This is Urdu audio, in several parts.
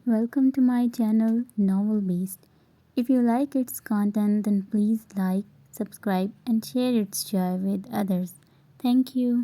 Welcome to my channel Novel Beast. If you like its content, then please like, subscribe, and share its joy with others. Thank you.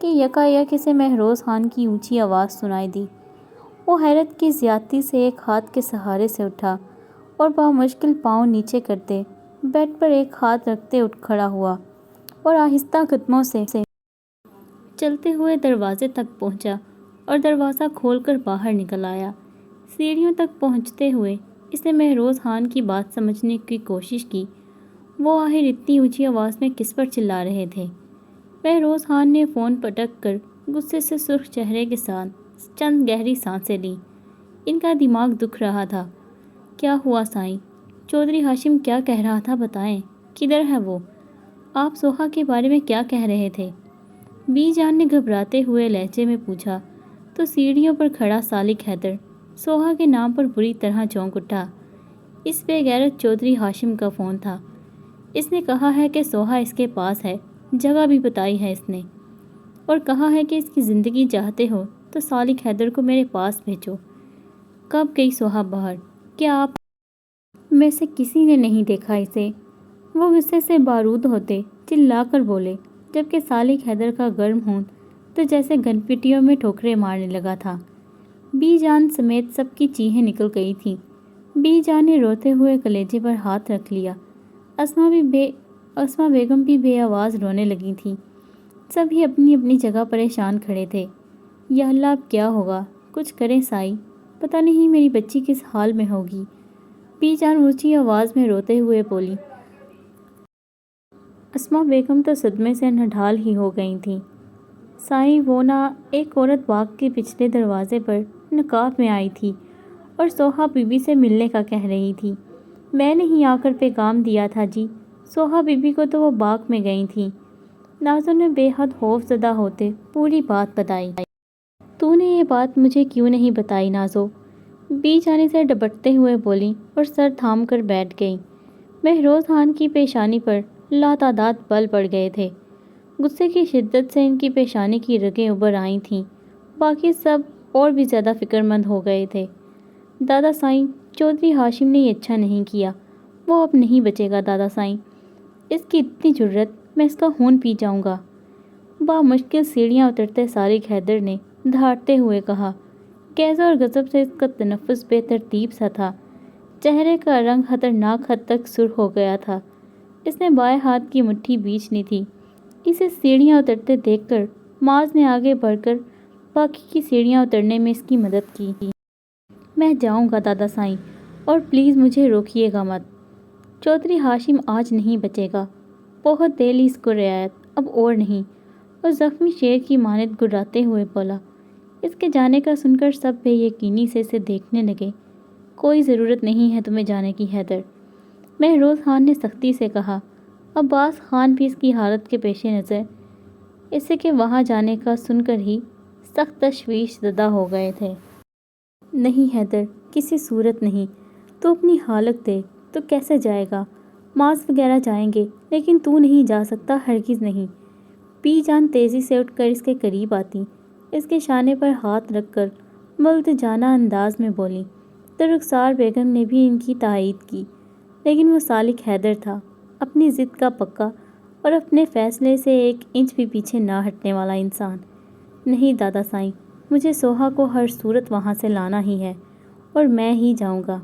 کہ یکایک اسے مہروز خان کی اونچی آواز سنائی دی۔ وہ حیرت کی زیادتی سے ایک ہاتھ کے سہارے سے اٹھا اور بامشکل پاؤں نیچے کرتے بیڈ پر ایک ہاتھ رکھتے اٹھ کھڑا ہوا اور آہستہ قدموں سے چلتے ہوئے دروازے تک پہنچا اور دروازہ کھول کر باہر نکل آیا۔ سیڑھیوں تک پہنچتے ہوئے اس نے مہروز خان کی بات سمجھنے کی کوشش کی۔ وہ آخر اتنی اونچی آواز میں کس پر چلا رہے تھے؟ مہروز خان نے فون پٹک کر غصے سے سرخ چہرے کے ساتھ چند گہری سانسیں لیں۔ ان کا دماغ دکھ رہا تھا۔ کیا ہوا سائیں؟ چودھری ہاشم کیا کہہ رہا تھا بتائیں، کدھر ہے وہ؟ آپ سوہا کے بارے میں کیا کہہ رہے تھے؟ بی جان نے گھبراتے ہوئے لہجے میں پوچھا تو سیڑھیوں پر کھڑا سالک حیدر سوہا کے نام پر بری طرح چونک اٹھا۔ اس بے غیرت چودھری ہاشم کا فون تھا۔ اس نے کہا ہے کہ سوہا اس کے پاس ہے، جگہ بھی بتائی ہے اس نے، اور کہا ہے کہ اس کی زندگی چاہتے ہو تو سالک حیدر کو میرے پاس بھیجو۔ کب گئی سوہا باہر؟ کیا آپ میں سے کسی نے نہیں دیکھا اسے؟ وہ غصے سے بارود ہوتے چلا کر بولے، جبکہ سالک حیدر کا گرم ہون تو جیسے گن پٹیوں میں ٹھوکریں مارنے لگا تھا۔ بی جان سمیت سب کی چیخیں نکل گئی تھیں۔ بی جان نے روتے ہوئے کلیجے پر ہاتھ رکھ لیا۔ اسما بیگم بھی بے آواز رونے لگی تھیں۔ سبھی اپنی اپنی جگہ پریشان کھڑے تھے۔ یا اللہ اب کیا ہوگا؟ کچھ کریں سائی، پتہ نہیں میری بچی کس حال میں ہوگی۔ بی جان اونچی آواز میں روتے ہوئے بولی۔ اسما بیگم تو صدمے سے نڈھال ہی ہو گئی تھیں۔ سائی وہ نہ ایک عورت باغ کے پچھلے دروازے پر نقاب میں آئی تھی اور سوہا بی بی سے ملنے کا کہہ رہی تھی۔ میں نے ہی آ کر پیغام دیا تھا جی، سوہا بی بی کو تو وہ باغ میں گئی تھیں۔ نازو نے بے حد خوف زدہ ہوتے پوری بات بتائی۔ تو نے یہ بات مجھے کیوں نہیں بتائی نازو؟ بی جان سے ڈپٹتے ہوئے بولی اور سر تھام کر بیٹھ گئی۔ مہروز خان کی پیشانی پر لاتعداد بل پڑ گئے تھے۔ غصے کی شدت سے ان کی پیشانی کی رگیں ابھر آئی تھیں۔ باقی سب اور بھی زیادہ فکر مند ہو گئے تھے۔ دادا سائیں، چودھری ہاشم نے یہ اچھا نہیں کیا، وہ اب نہیں بچے گا دادا سائیں۔ اس کی اتنی جرت، میں اس کا خون پی جاؤں گا۔ بامشکل سیڑھیاں اترتے سالک حیدر نے دھاڑتے ہوئے کہا۔ غیظ اور غضب سے اس کا تنفس بے ترتیب سا تھا۔ چہرے کا رنگ خطرناک حد تک سرخ ہو گیا تھا۔ اس نے بائیں ہاتھ کی مٹھی بیچ لی تھی۔ اسے سیڑھیاں اترتے دیکھ کر معاذ نے آگے بڑھ کر باقی کی سیڑھیاں اترنے میں اس کی مدد کی۔ میں جاؤں گا دادا سائیں، اور پلیز مجھے روکیے گا مت۔ چودھری ہاشم آج نہیں بچے گا۔ بہت دے لی اس کو رعایت، اب اور نہیں۔ اور زخمی شیر کی مانند گراتے ہوئے بولا۔ اس کے جانے کا سن کر سب بے یقینی سے اسے دیکھنے لگے۔ کوئی ضرورت نہیں ہے تمہیں جانے کی حیدر، مہروز خان نے سختی سے کہا۔ عباس خان بھی اس کی حالت کے پیش نظر اسے کہ وہاں جانے کا سن کر ہی سخت تشویش زدہ ہو گئے تھے۔ نہیں حیدر، کسی صورت نہیں، تو اپنی حالت دے تو کیسے جائے گا؟ معاذ وغیرہ جائیں گے، لیکن تو نہیں جا سکتا، ہرگز نہیں۔ بی جان تیزی سے اٹھ کر اس کے قریب آتی، اس کے شانے پر ہاتھ رکھ کر ملتجانہ انداز میں بولی، تو رخسار بیگم نے بھی ان کی تائید کی۔ لیکن وہ سالک حیدر تھا، اپنی ضد کا پکا اور اپنے فیصلے سے ایک انچ بھی پیچھے نہ ہٹنے والا انسان۔ نہیں دادا سائیں، مجھے سوہا کو ہر صورت وہاں سے لانا ہی ہے، اور میں ہی جاؤں گا۔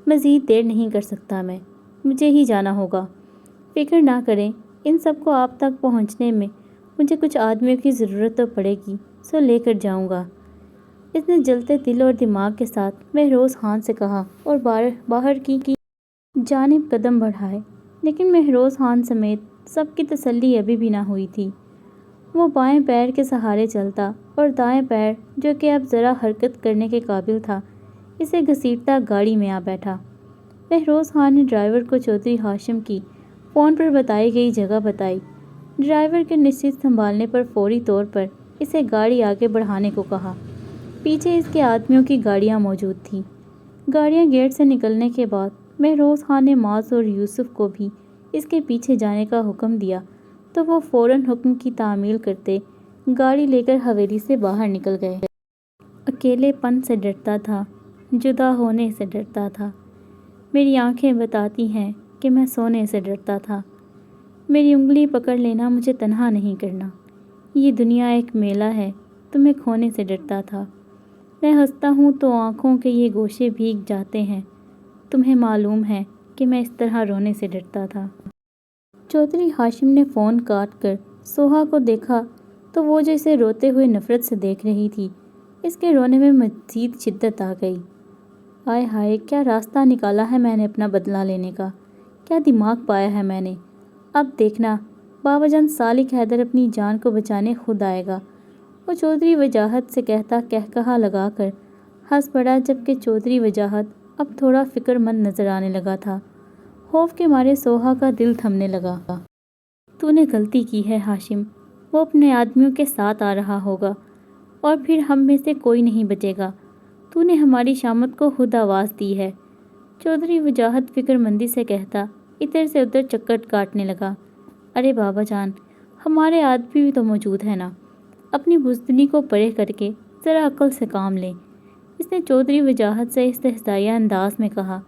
مزید دیر نہیں کر سکتا میں، مجھے ہی جانا ہوگا۔ فکر نہ کریں، ان سب کو آپ تک پہنچنے میں مجھے کچھ آدمیوں کی ضرورت تو پڑے گی، سو لے کر جاؤں گا۔ اس نے جلتے دل اور دماغ کے ساتھ مہروز خان سے کہا اور باہر کی جانب قدم بڑھائے۔ لیکن مہروز خان سمیت سب کی تسلی ابھی بھی نہ ہوئی تھی۔ وہ بائیں پیر کے سہارے چلتا اور دائیں پیر، جو کہ اب ذرا حرکت کرنے کے قابل تھا، اسے گھسیٹتا گاڑی میں آ بیٹھا۔ مہروز خان نے ڈرائیور کو چودھری ہاشم کی فون پر بتائی گئی جگہ بتائی۔ ڈرائیور کے نشچت سنبھالنے پر فوری طور پر اسے گاڑی آگے بڑھانے کو کہا۔ پیچھے اس کے آدمیوں کی گاڑیاں موجود تھیں۔ گاڑیاں گیٹ سے نکلنے کے بعد مہروز خان نے معاذ اور یوسف کو بھی اس کے پیچھے جانے کا حکم دیا تو وہ فوراً حکم کی تعمیل کرتے گاڑی لے کر حویلی سے باہر نکل گئے۔ اکیلے پن سے ڈرتا تھا، جدا ہونے سے ڈرتا تھا۔ میری آنکھیں بتاتی ہیں کہ میں سونے سے ڈرتا تھا۔ میری انگلی پکڑ لینا، مجھے تنہا نہیں کرنا۔ یہ دنیا ایک میلہ ہے، تمہیں کھونے سے ڈرتا تھا۔ میں ہنستا ہوں تو آنکھوں کے یہ گوشے بھیگ جاتے ہیں، تمہیں معلوم ہے کہ میں اس طرح رونے سے ڈرتا تھا۔ چودھری ہاشم نے فون کاٹ کر سوہا کو دیکھا تو وہ جو اسے روتے ہوئے نفرت سے دیکھ رہی تھی، اس کے رونے میں مزید شدت آ گئی۔ ہائے ہائے، کیا راستہ نکالا ہے میں نے اپنا بدلہ لینے کا، کیا دماغ پایا ہے میں نے۔ اب دیکھنا، بابا جان سالک حیدر اپنی جان کو بچانے خود آئے گا۔ وہ چودھری وجاہت سے کہتا کہا لگا کر ہنس پڑا، جبکہ چودھری وجاہت اب تھوڑا فکر مند نظر آنے لگا تھا۔ خوف کے مارے سوہا کا دل تھمنے لگا۔ تو نے غلطی کی ہے ہاشم، وہ اپنے آدمیوں کے ساتھ آ رہا ہوگا اور پھر ہم میں سے کوئی نہیں بچے گا۔ تو نے ہماری شامت کو خود آواز دی ہے۔ چودھری وجاہت فکر مندی سے کہتا ادھر سے ادھر چکر کاٹنے لگا۔ ارے بابا جان، ہمارے آدمی بھی تو موجود ہے نا، اپنی بزدلی کو پرے کر کے ذرا عقل سے کام لیں، اس نے چودھری وجاہت سے استہزائیہ انداز میں کہا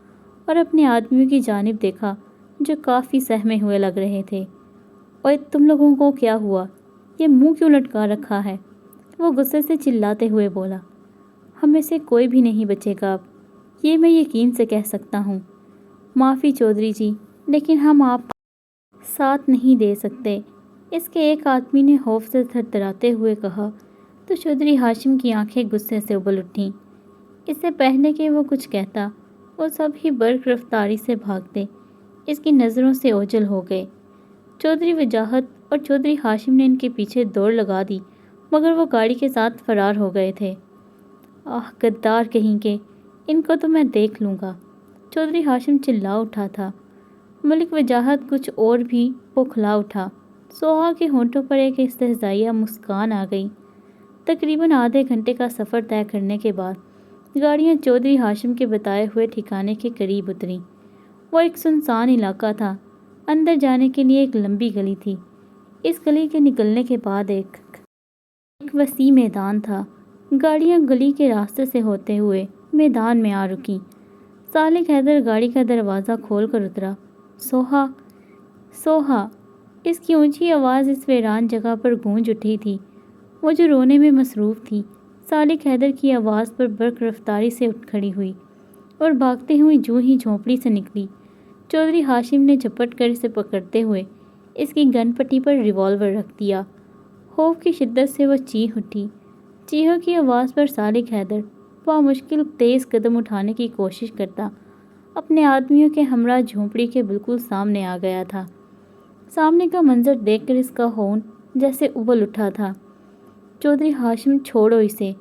اور اپنے آدمیوں کی جانب دیکھا جو کافی سہمے ہوئے لگ رہے تھے۔ اور تم لوگوں کو کیا ہوا، یہ منہ کیوں لٹکا رکھا ہے؟ وہ غصے سے چلاتے ہوئے بولا۔ ہم میں سے کوئی بھی نہیں بچے گا اب، یہ میں یقین سے کہہ سکتا ہوں۔ معافی چودھری جی، لیکن ہم آپ ساتھ نہیں دے سکتے، اس کے ایک آدمی نے خوف سے تھرتھراتے ہوئے کہا تو چودھری ہاشم کی آنکھیں غصے سے ابل اٹھیں۔ اس سے پہلے کہ وہ کچھ کہتا، وہ سب ہی برق رفتاری سے بھاگتے اس کی نظروں سے اوجھل ہو گئے۔ چودھری وجاہت اور چودھری ہاشم نے ان کے پیچھے دوڑ لگا دی، مگر وہ گاڑی کے ساتھ فرار ہو گئے تھے۔ آہ غدار کہیں کے، ان کو تو میں دیکھ لوں گا، چودھری ہاشم چلا اٹھا تھا۔ ملک وجاہت کچھ اور بھی بوکھلا اٹھا۔ سوہا کے ہونٹوں پر ایک استہزائیہ مسکان آ گئی۔ تقریباً آدھے گھنٹے کا سفر طے کرنے کے بعد گاڑیاں چودھری ہاشم کے بتائے ہوئے ٹھکانے کے قریب اتریں۔ وہ ایک سنسان علاقہ تھا، اندر جانے کے لیے ایک لمبی گلی تھی۔ اس گلی کے نکلنے کے بعد ایک وسیع میدان تھا۔ گاڑیاں گلی کے راستے سے ہوتے ہوئے میدان میں آ رکیں۔ سالک حیدر گاڑی کا دروازہ کھول کر اترا۔ سوہا، سوہا، اس کی اونچی آواز اس ویران جگہ پر گونج اٹھی تھی۔ وہ جو رونے میں مصروف تھی، سالک حیدر کی آواز پر برق رفتاری سے اٹھ کھڑی ہوئی اور بھاگتے ہوئے جو ہی جھونپڑی سے نکلی، چودھری ہاشم نے جھپٹ کر اسے پکڑتے ہوئے اس کی گن پٹی پر ریوالور رکھ دیا۔ خوف کی شدت سے وہ چیخ اٹھی۔ چیخوں کی آواز پر سالک حیدر بامشکل تیز قدم اٹھانے کی کوشش کرتا اپنے آدمیوں کے ہمراہ جھونپڑی کے بالکل سامنے آ گیا تھا۔ سامنے کا منظر دیکھ کر اس کا خون جیسے ابل اٹھا تھا۔ چودھری ہاشم، چھوڑو اسے،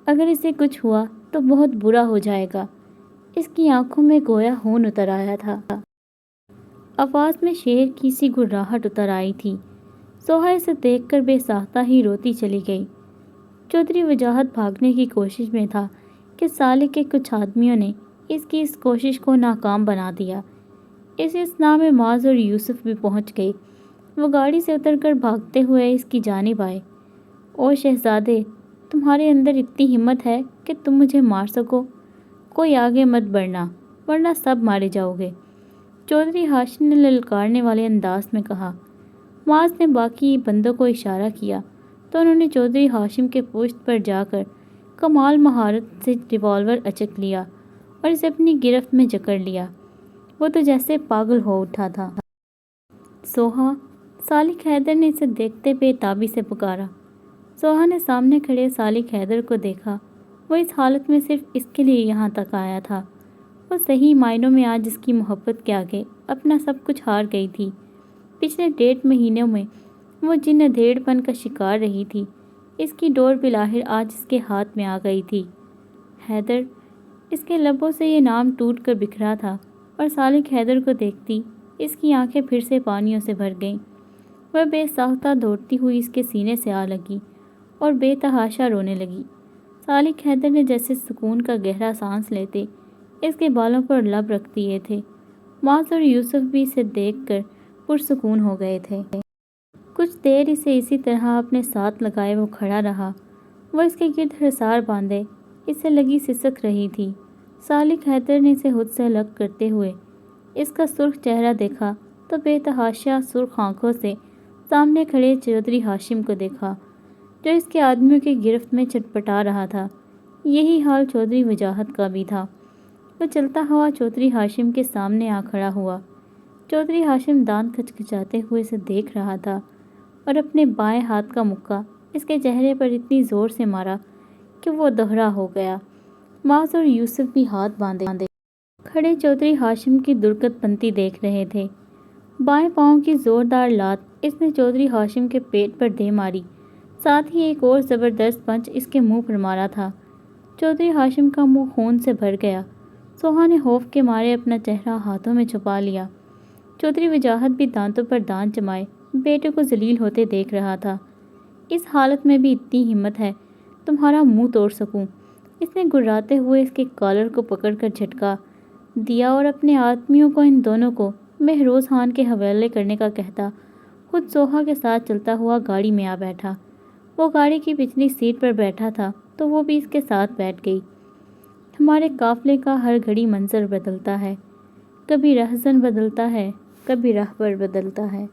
اگر اسے کچھ ہوا تو بہت برا ہو جائے گا۔ اس کی آنکھوں میں گویا خون اتر آیا تھا۔ آواز میں شیر کی سی گھرراہٹ اتر آئی تھی۔ سوہا اسے دیکھ کر بے ساختہ ہی روتی چلی گئی۔ چودھری وجاہت بھاگنے کی کوشش میں تھا کہ سالک کے کچھ آدمیوں نے اس کی اس کوشش کو ناکام بنا دیا۔ اس اثناء میں معاذ اور یوسف بھی پہنچ گئے۔ وہ گاڑی سے اتر کر بھاگتے ہوئے اس کی جانب آئے۔ او شہزادے، تمہارے اندر اتنی ہمت ہے کہ تم مجھے مار سکو؟ کوئی آگے مت بڑھنا ورنہ سب مارے جاؤ گے، چودھری ہاشم نے للکارنے والے انداز میں کہا۔ معاذ نے باقی بندوں کو اشارہ کیا تو انہوں نے چودھری ہاشم کے پشت پر جا کر کمال مہارت سے ریوالور اچک لیا اور اسے اپنی گرفت میں جکڑ لیا۔ وہ تو جیسے پاگل ہو اٹھا تھا۔ سوہا، سالک حیدر نے اسے دیکھتے بے تابی سے پکارا۔ سوہا نے سامنے کھڑے سالک حیدر کو دیکھا۔ وہ اس حالت میں صرف اس کے لیے یہاں تک آیا تھا۔ وہ صحیح معنوں میں آج اس کی محبت کے آگے اپنا سب کچھ ہار گئی تھی۔ پچھلے 1.5 مہینوں میں وہ جن ادھیڑ پن کا شکار رہی تھی، اس کی ڈور بالآخر آج اس کے ہاتھ میں آ گئی تھی۔ حیدر، اس کے لبوں سے یہ نام ٹوٹ کر بکھرا تھا اور سالک حیدر کو دیکھتی اس کی آنکھیں پھر سے پانیوں سے بھر گئیں۔ وہ بے ساختہ دوڑتی ہوئی اس کے سینے سے آ لگی اور بے تحاشا رونے لگی۔ سالک حیدر نے جیسے سکون کا گہرا سانس لیتے اس کے بالوں پر لب رکھ دیے تھے۔ معاذ اور یوسف بھی اسے دیکھ کر پرسکون ہو گئے تھے۔ کچھ دیر اسے اسی طرح اپنے ساتھ لگائے وہ کھڑا رہا۔ وہ اس کے گرد حصار باندھے اس سے لگی سسک رہی تھی۔ سالک حیدر نے اسے خود سے الگ کرتے ہوئے اس کا سرخ چہرہ دیکھا تو بے تحاشا سرخ آنکھوں سے سامنے کھڑے چودھری ہاشم کو دیکھا۔ جو اس کے آدمیوں کی گرفت میں چٹپٹا رہا تھا۔ یہی حال چودھری وجاہت کا بھی تھا۔ وہ چلتا ہوا چودھری ہاشم کے سامنے آ کھڑا ہوا۔ چودھری ہاشم دانت کھچکھچاتے ہوئے اسے دیکھ رہا تھا اور اپنے بائیں ہاتھ کا مکہ اس کے چہرے پر اتنی زور سے مارا کہ وہ دوہرا ہو گیا۔ معاذ اور یوسف بھی ہاتھ باندھے کھڑے چودھری ہاشم کی درگت پنتی دیکھ رہے تھے۔ بائیں پاؤں کی زوردار لات اس نے چودھری ہاشم کے پیٹ پر دے ماری، ساتھ ہی ایک اور زبردست پنچ اس کے منہ پر مارا تھا۔ چودھری ہاشم کا منہ خون سے بھر گیا۔ سوہا نے خوف کے مارے اپنا چہرہ ہاتھوں میں چھپا لیا۔ چودھری وجاہت بھی دانتوں پر دانت جمائے بیٹے کو ذلیل ہوتے دیکھ رہا تھا۔ اس حالت میں بھی اتنی ہمت ہے تمہارا منہ توڑ سکوں؟ اس نے گراتے ہوئے اس کے کالر کو پکڑ کر جھٹکا دیا اور اپنے آدمیوں کو ان دونوں کو مہروز خان کے حوالے کرنے کا کہتا خود سوہا کے ساتھ چلتا ہوا گاڑی میں آ بیٹھا۔ وہ گاڑی کی پچھلی سیٹ پر بیٹھا تھا تو وہ بھی اس کے ساتھ بیٹھ گئی۔ ہمارے قافلے کا ہر گھڑی منظر بدلتا ہے، کبھی رہزن بدلتا ہے، کبھی رہبر بدلتا ہے۔